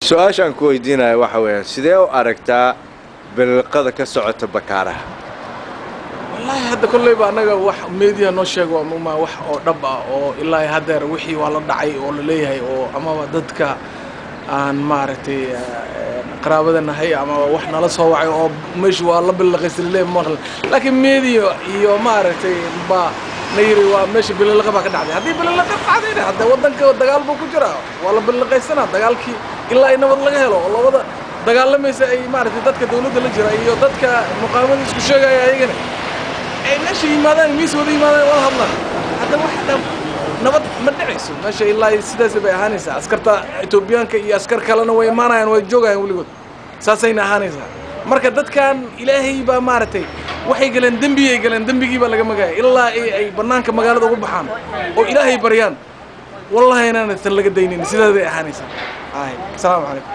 سؤاشان كويدينا waxa weeyaan sidee u aragtaa bilqada ka socota bakaaraha wallahi hadda kulay ba anaga wax media noo sheego ama wax oo dhab ah oo ilaa hadeer wixii waa la dhacay oo la leeyahay oo ama dadka aan maaragtay qaraabadanahay ama wax nala soo wacay oo meesha waa la bilqaysay maqal laakiin media iyo maaragtay ba نيري وماشي باللقب كده عادي هذه باللقب عادي هذا ودن كدجال بوك جرا ولا باللقيسنا دجال كي إلا إنه والله جهله والله وده دجال لما يسأي ما عرفت دتك دولة اللي جرا إياه دتك مقاومة إسكوشة جاي يجينا أي ماشي ماذا ميس ودي ماذا والله الله هذا واحد نبض مدعيسو ماشي إلا يسدس بهانيسا أسكرت إثيوبيان كي أسكر كلنا ويمانا ويجوجا يقولون ساسينا هانيسا marka dadkan ilaahay ba maartay waxay galeen dambigii ba laga magay ilaa ay banaanka magaalada ugu baxaan oo ilaahay baryaan wallahi inaan tan laga daynin sidaas ay ahaanaysa ay salaam alaykum